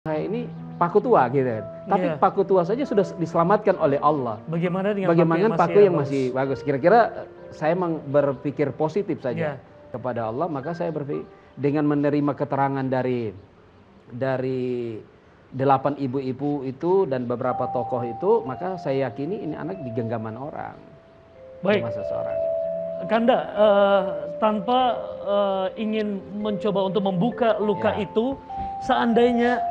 saya ini paku tua gitu kan. Tapi Iya. paku tua saja sudah diselamatkan oleh Allah. Bagaimana dengan Bagaimana paku yang masih bagus? bagus? Kira-kira saya berpikir positif saja Iya. kepada Allah, maka saya berpikir dengan menerima keterangan dari 8 ibu-ibu itu dan beberapa tokoh itu, maka saya yakini ini anak di genggaman orang. Baik. Masa seorang. Kanda, tanpa ingin mencoba untuk membuka luka Ya. itu, seandainya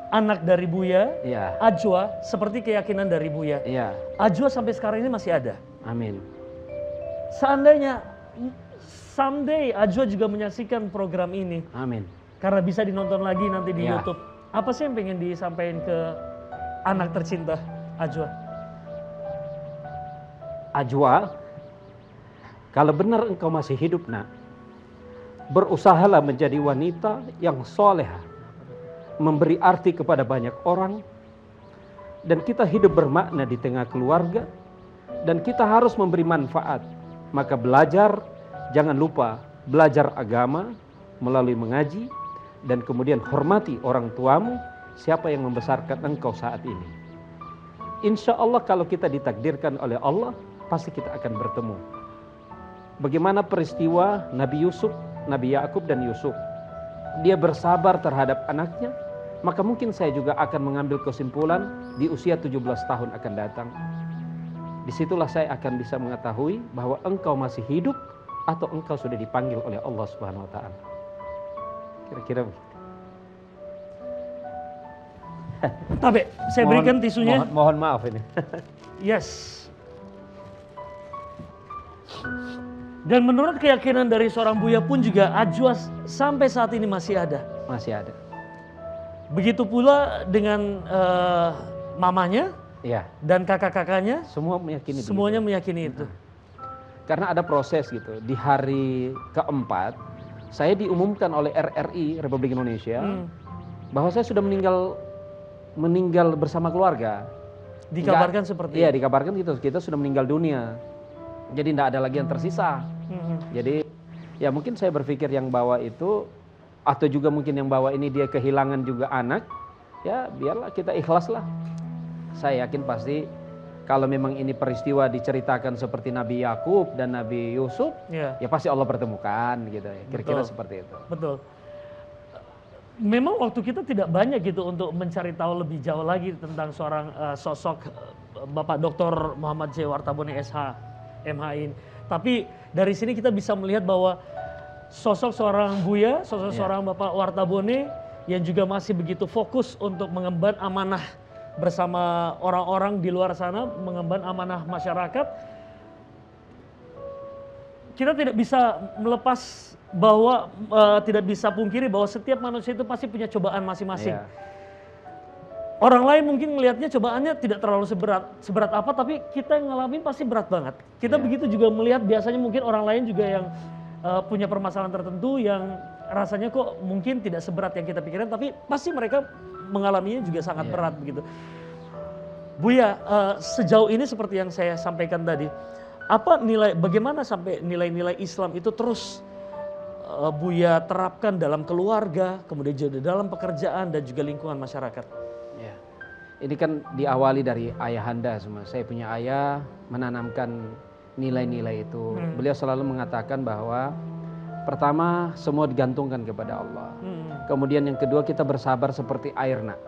anak dari Buya, Iya. Ajwa, seperti keyakinan dari Buya, Iya. Ajwa sampai sekarang ini masih ada. Amin. Seandainya someday Ajwa juga menyaksikan program ini, Amin. karena bisa dinonton lagi nanti di Ya. YouTube, apa sih yang pengen disampaikan ke anak tercinta Ajwa? Ajwa, kalau benar engkau masih hidup nak, berusahalah menjadi wanita yang solehah, memberi arti kepada banyak orang, dan kita hidup bermakna di tengah keluarga, dan kita harus memberi manfaat. Maka belajar, jangan lupa belajar agama melalui mengaji, dan kemudian hormati orang tuamu, siapa yang membesarkan engkau saat ini. Insya Allah kalau kita ditakdirkan oleh Allah, pasti kita akan bertemu. Bagaimana peristiwa Nabi Yusuf, Nabi Yakub dan Yusuf. Dia bersabar terhadap anaknya, maka mungkin saya juga akan mengambil kesimpulan di usia 17 tahun akan datang. Disitulah saya akan bisa mengetahui bahwa engkau masih hidup atau engkau sudah dipanggil oleh Allah Subhanahu wa Ta'ala. Kira-kira begitu. Tabe, saya berikan tisunya. Mohon maaf ini. Yes. Dan menurut keyakinan dari seorang Buya pun juga Ajwa sampai saat ini masih ada. Masih ada. Begitu pula dengan mamanya Iya. dan kakak-kakaknya, Semua meyakini semuanya begitu. meyakini itu. Karena ada proses gitu. Di hari keempat, saya diumumkan oleh RRI Republik Indonesia bahwa saya sudah meninggal bersama keluarga. Dikabarkan seperti Iya, dikabarkan gitu. Kita sudah meninggal dunia. Jadi tidak ada lagi yang tersisa. Jadi ya mungkin saya berpikir yang bawa itu, atau juga mungkin yang bawa ini dia kehilangan juga anak, ya biarlah kita ikhlas lah. Saya yakin pasti kalau memang ini peristiwa diceritakan seperti Nabi Yakub dan Nabi Yusuf, ya pasti Allah pertemukan gitu ya. Kira-kira Betul. seperti itu. Betul. Memang waktu kita tidak banyak gitu untuk mencari tahu lebih jauh lagi tentang seorang sosok Bapak Dr. Muhammad J. Wartabone SH, MH ini. Tapi dari sini kita bisa melihat bahwa sosok seorang Buya, sosok seorang Bapak Wartabone yang juga masih begitu fokus untuk mengemban amanah bersama orang-orang di luar sana, mengemban amanah masyarakat. Kita tidak bisa melepas bahwa tidak bisa pungkiri bahwa setiap manusia itu pasti punya cobaan masing-masing. Iya. Orang lain mungkin melihatnya cobaannya tidak terlalu seberat apa, tapi kita yang ngalamin pasti berat banget. Kita begitu juga melihat biasanya mungkin orang lain juga yang punya permasalahan tertentu yang rasanya kok mungkin tidak seberat yang kita pikirkan, tapi pasti mereka mengalaminya juga sangat berat begitu. Buya, sejauh ini seperti yang saya sampaikan tadi, bagaimana sampai nilai-nilai Islam itu terus Buya terapkan dalam keluarga, kemudian juga dalam pekerjaan dan juga lingkungan masyarakat? Ya. Ini kan diawali dari ayahanda semua. Saya punya ayah menanamkan nilai-nilai itu. Beliau selalu mengatakan bahwa pertama semua digantungkan kepada Allah. Kemudian yang kedua kita bersabar seperti air nak.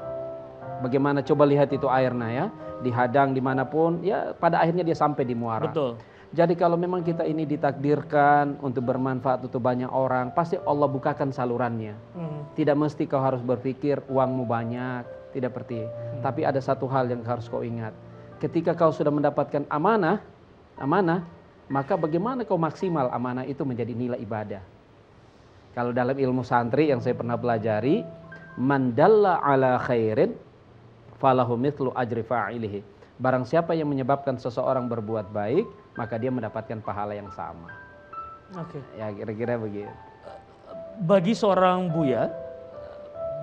Bagaimana coba lihat itu air nak ya, dihadang dimanapun, ya pada akhirnya dia sampai di muara. Betul. Jadi kalau memang kita ini ditakdirkan untuk bermanfaat untuk banyak orang, pasti Allah bukakan salurannya. Tidak mesti kau harus berpikir uangmu banyak, tidak seperti. Tapi ada satu hal yang harus kau ingat. Ketika kau sudah mendapatkan amanah, maka bagaimana kau maksimal amanah itu menjadi nilai ibadah. Kalau dalam ilmu santri yang saya pernah pelajari, man dalla ala khairin falahu mithlu ajri fa'ilihi. Barang siapa yang menyebabkan seseorang berbuat baik, maka dia mendapatkan pahala yang sama. Oke. Ya kira-kira begitu. Bagi seorang Buya,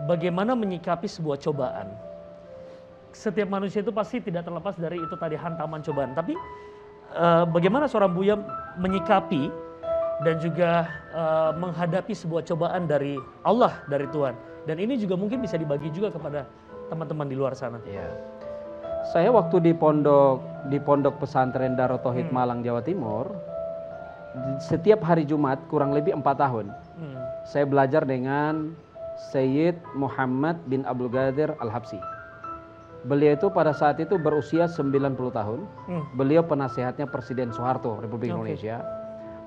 bagaimana menyikapi sebuah cobaan? Setiap manusia itu pasti tidak terlepas dari itu tadi, hantaman cobaan. Tapi bagaimana seorang Buya menyikapi dan juga menghadapi sebuah cobaan dari Allah, dari Tuhan, Dan ini juga mungkin bisa dibagi juga kepada teman-teman di luar sana. Iya. Saya waktu di pondok pesantren Darut Tauhid Malang, Jawa Timur, setiap hari Jumat kurang lebih 4 tahun, saya belajar dengan Sayyid Muhammad bin Abdul Qadir Al-Habsyi. Beliau itu pada saat itu berusia 90 tahun. Beliau penasehatnya Presiden Soeharto Republik Indonesia.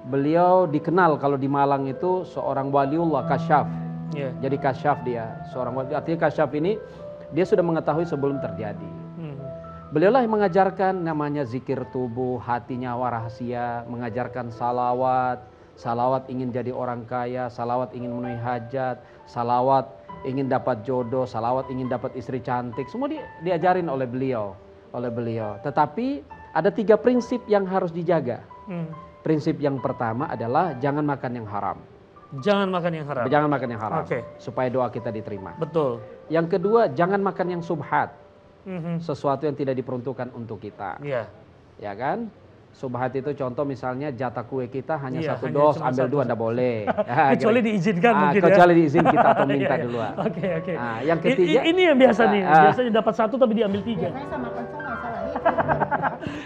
Beliau dikenal kalau di Malang itu seorang waliullah, kasyaf. Jadi kasyaf dia, seorang wali. Artinya kasyaf ini dia sudah mengetahui sebelum terjadi. Beliaulah yang mengajarkan namanya zikir tubuh, hati nyawa rahasia, mengajarkan salawat, salawat ingin jadi orang kaya, salawat ingin memenuhi hajat, salawat ingin dapat jodoh, salawat ingin dapat istri cantik, semua diajarin oleh beliau. Tetapi ada 3 prinsip yang harus dijaga. Prinsip yang pertama adalah jangan makan yang haram. Jangan makan yang haram. Jangan makan yang haram. Oke. Supaya doa kita diterima. Betul. Yang kedua, jangan makan yang subhat. Sesuatu yang tidak diperuntukkan untuk kita. Iya. Ya kan? Subhat itu contoh misalnya jatah kue kita hanya Iya, 1 hanya dos, cuma ambil 2 anda boleh. Ya, kecuali diizinkan mungkin ya. Kecuali diizin kita atau minta Iya. duluan. Oke. Nah, yang ketiga, ini yang biasa nih, biasanya dapat 1 tapi diambil 3. Biasanya sama makan somai salah itu.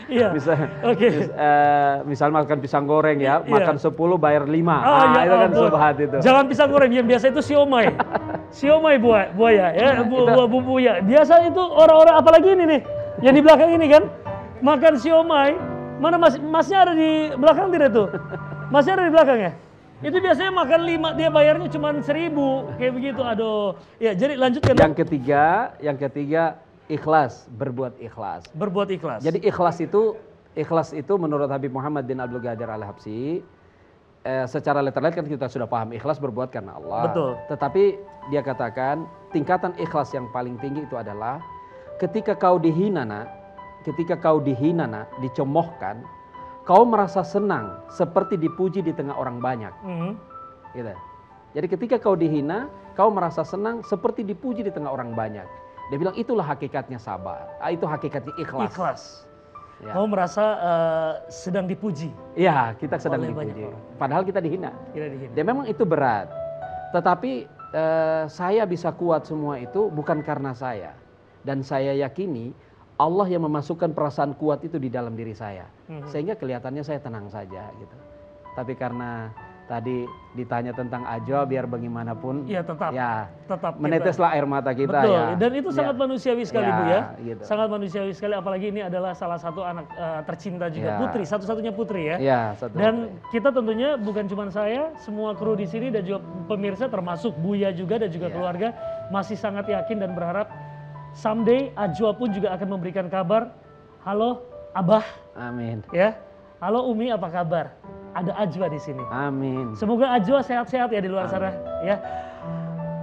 Iya. Misal makan pisang goreng ya, Iya. makan 10 bayar 5. Ya Itu kan ampun. subhat itu. Jangan pisang goreng, yang biasa itu siomay. Siomay buaya ya, buah buaya. Biasa itu orang-orang apalagi ini nih, yang di belakang ini kan, makan siomay. Mana masnya ada di belakang tidak tuh? Masnya ada di belakang ya? Itu biasanya makan 5, dia bayarnya cuma 1.000, kayak begitu. Aduh. Ya, jadi lanjutkan. Yang ketiga ikhlas, berbuat ikhlas. Berbuat ikhlas. Jadi ikhlas itu menurut Habib Muhammad bin Abdul Qadir Al-Habsyi, secara letterlet kan kita sudah paham ikhlas berbuat karena Allah. Betul. Tetapi dia katakan tingkatan ikhlas yang paling tinggi itu adalah ketika kau dihina nak, dicemohkan, kau merasa senang seperti dipuji di tengah orang banyak. Gitu. Jadi ketika kau dihina, kau merasa senang seperti dipuji di tengah orang banyak. Dia bilang itulah hakikatnya sabar. Itu hakikatnya ikhlas. Ikhlas. Ya. Kau merasa sedang dipuji. Iya, kita sedang Oleh banyak dipuji. orang. Padahal kita dihina. Kira dihina. Dan memang itu berat. Tetapi saya bisa kuat semua itu bukan karena saya. Dan saya yakini Allah yang memasukkan perasaan kuat itu di dalam diri saya. Sehingga kelihatannya saya tenang saja gitu. Tapi karena tadi ditanya tentang ajwa, biar bagaimanapun Iya, tetap meneteslah air mata kita. Betul. Ya. Dan itu sangat manusiawi sekali Bu ya. Gitu. Sangat manusiawi sekali, apalagi ini adalah salah satu anak tercinta juga, Ya. putri, satu-satunya putri ya. Ya, Dan kita tentunya bukan cuma saya, semua kru di sini dan juga pemirsa termasuk Buya juga dan juga keluarga masih sangat yakin dan berharap someday Ajwa pun juga akan memberikan kabar, halo Abah. Amin. Ya. Halo Umi, apa kabar? Ada Ajwa di sini. Amin. Semoga Ajwa sehat-sehat ya di luar sana ya.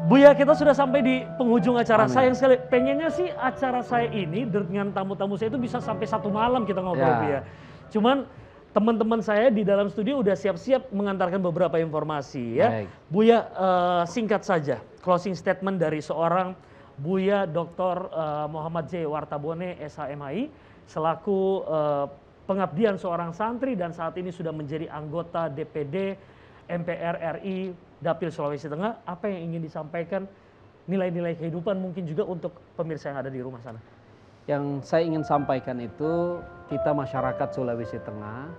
Buya, kita sudah sampai di penghujung acara. Amin. Sayang sekali, pengennya sih acara saya ini dengan tamu-tamu saya itu bisa sampai 1 malam kita ngobrol Buya. Cuman teman-teman saya di dalam studio udah siap-siap mengantarkan beberapa informasi ya. Baik. Buya, singkat saja closing statement dari seorang Buya Dr. Muhammad J. Wartabone SHMHI selaku pengabdian seorang santri dan saat ini sudah menjadi anggota DPD MPR RI Dapil Sulawesi Tengah. Apa yang ingin disampaikan, nilai-nilai kehidupan mungkin juga untuk pemirsa yang ada di rumah sana? Yang saya ingin sampaikan itu, kita masyarakat Sulawesi Tengah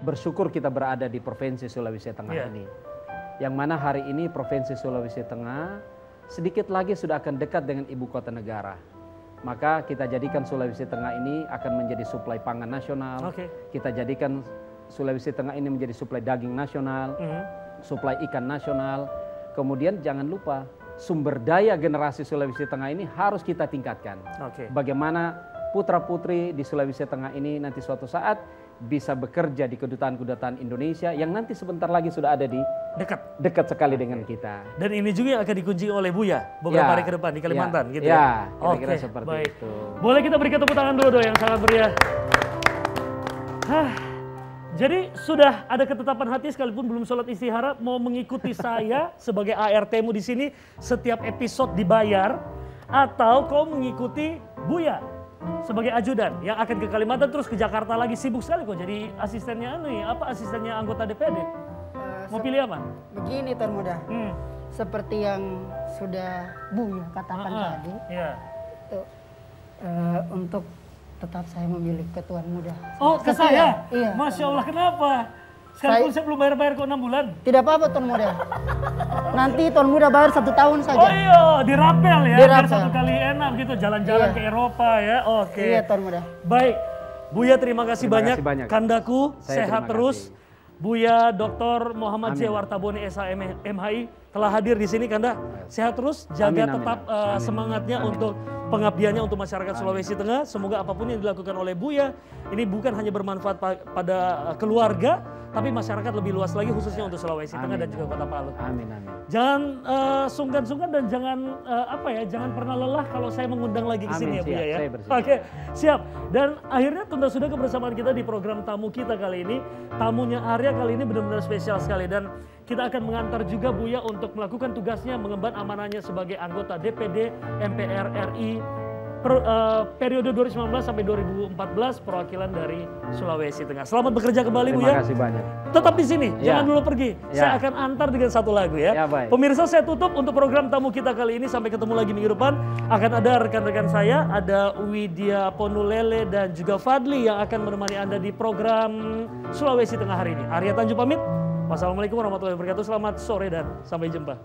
bersyukur kita berada di Provinsi Sulawesi Tengah ini. Yang mana hari ini Provinsi Sulawesi Tengah sedikit lagi sudah akan dekat dengan ibu kota negara. Maka kita jadikan Sulawesi Tengah ini akan menjadi suplai pangan nasional. Kita jadikan Sulawesi Tengah ini menjadi suplai daging nasional, suplai ikan nasional. Kemudian jangan lupa sumber daya generasi Sulawesi Tengah ini harus kita tingkatkan. Bagaimana putra-putri di Sulawesi Tengah ini nanti suatu saat bisa bekerja di kedutaan-kedutaan Indonesia yang nanti sebentar lagi sudah ada di dekat sekali dengan kita. Dan ini juga yang akan dikunci oleh Buya beberapa hari ke depan di Kalimantan gitu ya. ya. Kira-kira seperti baik. itu. Boleh kita berikan tepuk tangan dulu yang sangat meriah. Jadi sudah ada ketetapan hati sekalipun belum sholat istihara mau mengikuti saya sebagai ART-mu di sini setiap episode dibayar, atau kau mengikuti Buya sebagai ajudan yang akan ke Kalimantan terus ke Jakarta lagi, sibuk sekali kok jadi asistennya asistennya anggota DPD. Mau pilih apa? Begini termudah. seperti yang sudah Buya katakan tadi, Iya. itu, untuk tetap saya memilih ketua muda. Oh, ke saya? Iya. Masya Allah, kenapa? Sekalipun saya belum bayar kok 6 bulan. Tidak apa-apa Tuan Muda. Nanti Tuan Muda bayar 1 tahun saja. Oh iya, dirapel ya, biar Dirapel. 1 kali enak gitu, jalan-jalan Iya. ke Eropa ya. Oke. Iya Tuan Muda. Baik, Buya terima kasih Terima banyak. kasih banyak. Kandaku Saya sehat terima terus. kasih. Buya Dr. Muhammad J. Amin. Wartabone SHM MHI telah hadir di sini, Kanda. Sehat terus, jaga Amin, amin, tetap amin. semangatnya Amin. untuk pengabdiannya untuk masyarakat Sulawesi Tengah. Semoga apapun yang dilakukan oleh Buya ini bukan hanya bermanfaat pada keluarga, tapi masyarakat lebih luas lagi khususnya untuk Sulawesi Tengah dan juga Kota Palu. Amin, amin. Jangan sungkan-sungkan dan jangan jangan pernah lelah kalau saya mengundang lagi ke sini ya Amin, Buya siap. ya. Saya bersedia. Oke, siap. Dan akhirnya tunda sudah kebersamaan kita di program tamu kita kali ini. Tamunya Arya kali ini benar-benar spesial sekali dan kita akan mengantar juga Buya untuk melakukan tugasnya mengemban amanahnya sebagai anggota DPD MPR RI periode 2019 sampai 2014 perwakilan dari Sulawesi Tengah. Selamat bekerja kembali Terima Buya. kasih banyak. Tetap di sini, Ya. jangan dulu pergi. Ya. Saya akan antar dengan satu lagu ya. Ya, baik. Pemirsa, saya tutup untuk program tamu kita kali ini. Sampai ketemu lagi minggu depan. Akan ada rekan-rekan saya, ada Widya Ponulele dan juga Fadli yang akan menemani Anda di program Sulawesi Tengah hari ini. Arya Tanjung pamit. Wassalamualaikum warahmatullahi wabarakatuh. Selamat sore dan sampai jumpa.